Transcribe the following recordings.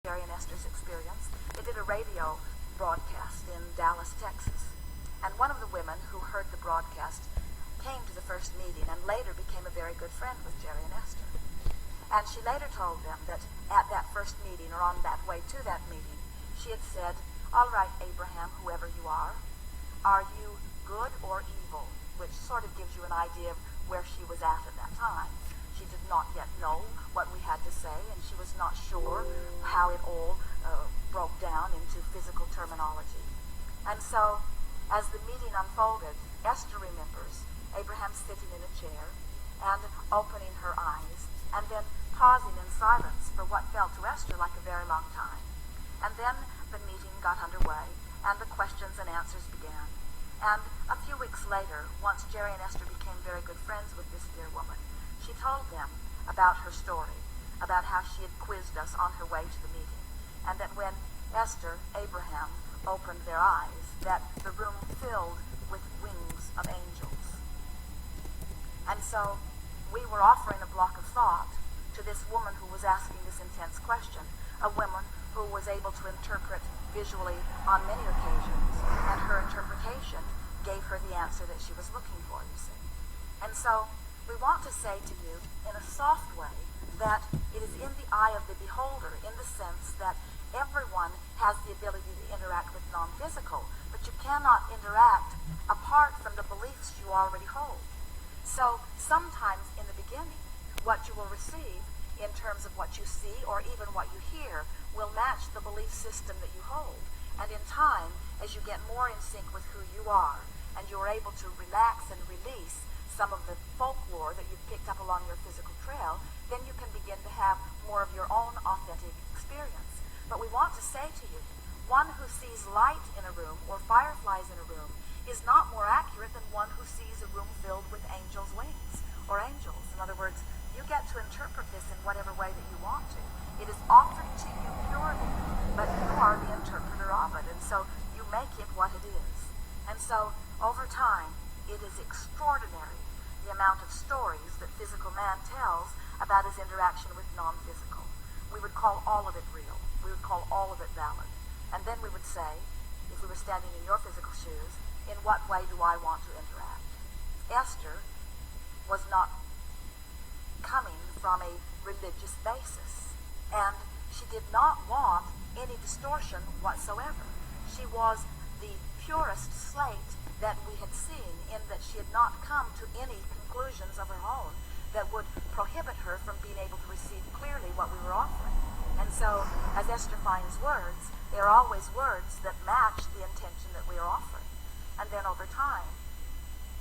Jerry and Esther's experience. They did a radio broadcast in Dallas, Texas. And one of the women who heard the broadcast came to the first meeting and later became a very good friend with Jerry and Esther. And she later told them that at that first meeting, or on that way to that meeting, she had said, "All right, Abraham, whoever you are you good or evil?" Which sort of gives you an idea of where she was at that time. She did not yet know what we had to say, and she was not sure how it all broke down into physical terminology. And so, as the meeting unfolded, Esther remembers Abraham sitting in a chair and opening her eyes, and then pausing in silence for what felt to Esther like a very long time. And then the meeting got underway, and the questions and answers began. And a few weeks later, once Jerry and Esther became very good friends with this dear woman, she told them about her story, about how she had quizzed us on her way to the meeting, and that when Esther, Abraham, opened their eyes, that the room filled with wings of angels. And so we were offering a block of thought to this woman who was asking this intense question, a woman who was able to interpret visually on many occasions, and her interpretation gave her the answer that she was looking for, you see. And so we want to say to you, in a soft way, that it is in the eye of the beholder, in the sense that everyone has the ability to interact with non-physical, but you cannot interact apart from the beliefs you already hold. So sometimes in the beginning, what you will receive in terms of what you see or even what you hear will match the belief system that you hold. And in time, as you get more in sync with who you are, and you're able to relax and release some of the folklore that you've picked up along your physical trail, then you can begin to have more of your own authentic experience. But we want to say to you, one who sees light in a room or fireflies in a room is not more accurate than one who sees a room filled with angels' wings, or angels. In other words, you get to interpret this in whatever way that you want to. It is offered to you purely, but you are the interpreter of it, and so you make it what it is. And so, over time, it is extraordinary the amount of stories that physical man tells about his interaction with non-physical. We would call all of it real. We would call all of it valid. And then we would say, if we were standing in your physical shoes, in what way do I want to interact? Esther was not coming from a religious basis, and she did not want any distortion whatsoever. She was the purest slate that we had seen, in that she had not come to any conclusions of her own that would prohibit her from being able to receive clearly what we were offering. And so, as Esther finds words, they are always words that match the intention that we are offering. And then over time,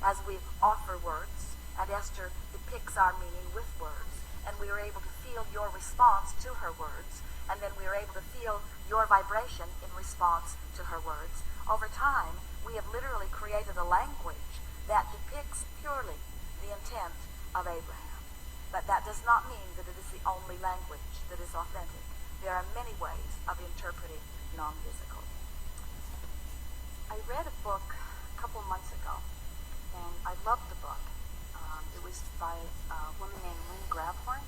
as we offer words, and Esther depicts our meaning with words, and we are able to feel your response to her words, and then we are able to feel your vibration in response to her words. Over time, we have literally created a language that depicts purely the intent of Abraham. But that does not mean that it is the only language that is authentic. There are many ways of interpreting non-physical. I read a book a couple months ago, and I loved the book. It was by a woman named Lynn Grabhorn.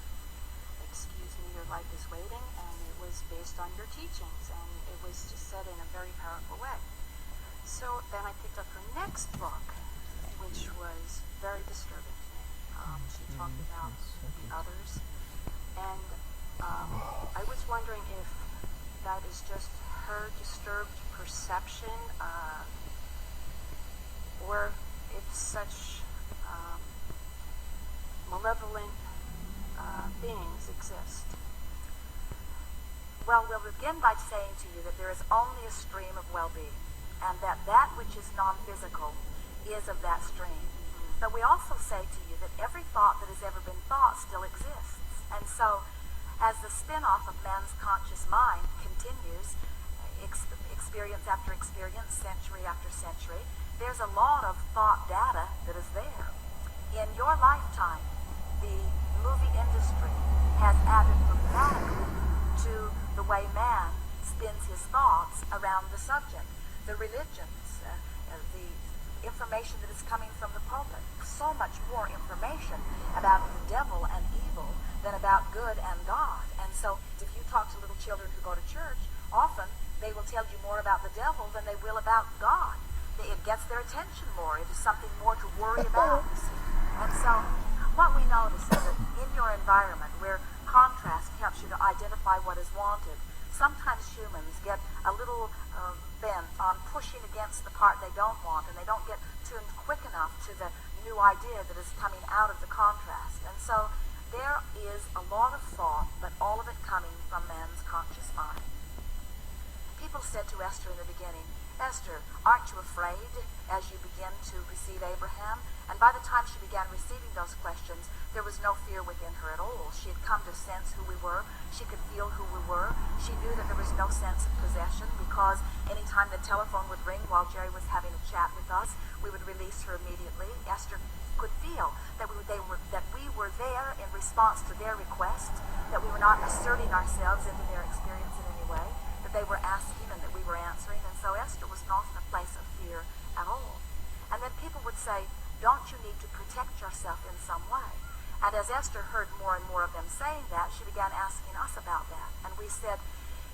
Excuse me, Your Life is Waiting, and it was based on your teachings, and it was just said in a very powerful way. So then I picked up her next book, which was very disturbing to me. She talked about the others, and I was wondering if that is just her disturbed perception, or if such malevolent beings exist. Well, we'll begin by saying to you that there is only a stream of well-being, and that which is non-physical is of that stream. But we also say to you that every thought that has ever been thought still exists. And so, as the spin-off of man's conscious mind continues, experience after experience, century after century, there's a lot of thought data that is there. In your lifetime, the movie industry has added dramatically to the way man spins his thoughts around the subject. The religions, the information that is coming from the pulpit. So much more information about the devil and evil than about good and God. And so if you talk to little children who go to church, often they will tell you more about the devil than they will about God. It gets their attention more. It is something more to worry about, you see. And so what we notice is that in your environment where contrast helps you to identify what is wanted, sometimes humans get a little bent on pushing against the part they don't want, and they don't get tuned quick enough to the new idea that is coming out of the contrast. And so there is a lot of thought, but all of it coming from man's conscious mind. People said to Esther in the beginning, Esther, aren't you afraid as you begin to receive Abraham? And by the time she began receiving those questions, there was no fear within her at all. She had come to sense who we were. She could feel who we were. She knew that there was no sense of possession, because any time the telephone would ring while Jerry was having a chat with us, we would release her immediately. Esther could feel that we were there in response to their request, that we were not asserting ourselves into their experience in any way, that they were asking and that we were answering. And so Esther was not in a place of fear at all. And then people would say, don't you need to protect yourself in some way? And as Esther heard more and more of them saying that, she began asking us about that. And we said,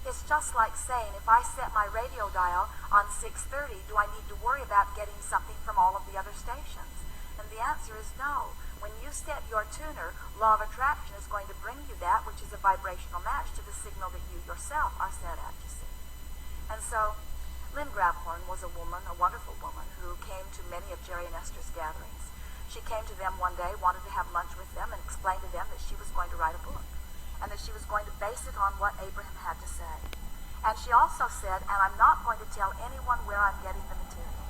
it's just like saying, if I set my radio dial on 6:30, do I need to worry about getting something from all of the other stations? And the answer is no. When you set your tuner, law of attraction is going to bring you that which is a vibrational match to the signal that you yourself are set at, you see. And so Lynn Grabhorn was a woman, a wonderful woman, who came to many of Jerry and Esther's gatherings. She came to them one day, wanted to have lunch with them, and explained to them that she was going to write a book, and that she was going to base it on what Abraham had to say. And she also said, and I'm not going to tell anyone where I'm getting the material,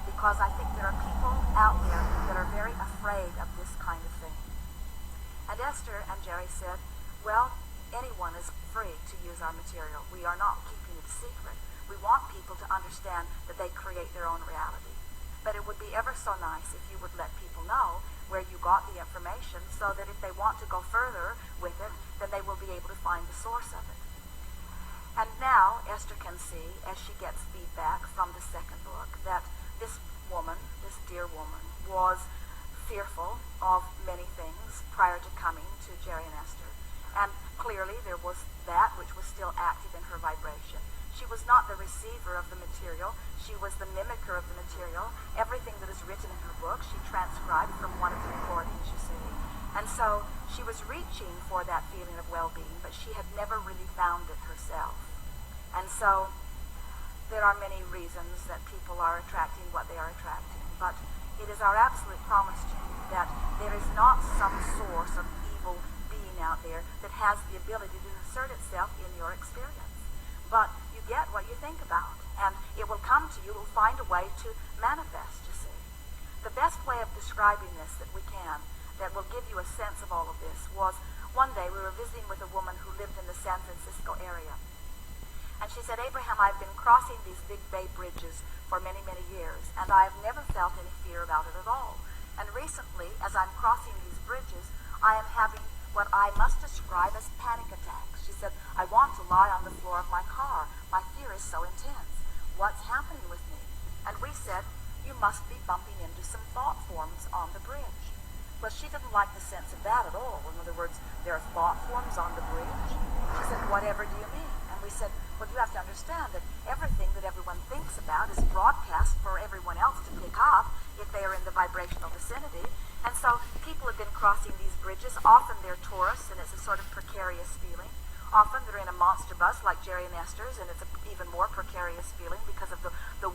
because I think there are people out there that are very afraid of this kind of thing. And Esther and Jerry said, well, anyone is free to use our material. We are not keeping it secret. We want people to understand that they create their own reality. But it would be ever so nice if you would let people know where you got the information, so that if they want to go further with it, then they will be able to find the source of it. And now Esther can see, as she gets feedback from the second book, that this woman, this dear woman, was fearful of many things prior to coming to Jerry and Esther. And clearly there was that which was still active in her vibration. She was not the receiver of the material. She was the mimicker of the material. Everything that is written in her book, she transcribed from one of the recordings, you see. And so she was reaching for that feeling of well-being, but she had never really found it herself. And so there are many reasons that people are attracting what they are attracting, but it is our absolute promise to you that there is not some source of evil being out there that has the ability to assert itself in your experience. But you get what you think about, and it will come to you, it will find a way to manifest, you see. The best way of describing this that we can, that will give you a sense of all of this, was one day we were visiting with a woman who lived in the San Francisco area. And she said, Abraham, I've been crossing these big bay bridges for many, many years, and I've never felt any fear about it at all. And recently, as I'm crossing these bridges, I am having what I must describe as panic attacks. She said, I want to lie on the floor of my car. My fear is so intense. What's happening with me? And we said, you must be bumping into some thought forms on the bridge. Well, she didn't like the sense of that at all. In other words, there are thought forms on the bridge. She said, whatever do you mean? And we said, well, you have to understand that everything that everyone thinks about is broadcast for everyone else to pick up if they are in the vibrational vicinity. And so people have been crossing these bridges. Often they're tourists, and it's a sort of precarious feeling. Often they're in a monster bus like Jerry and Esther's, and it's an even more precarious feeling because of the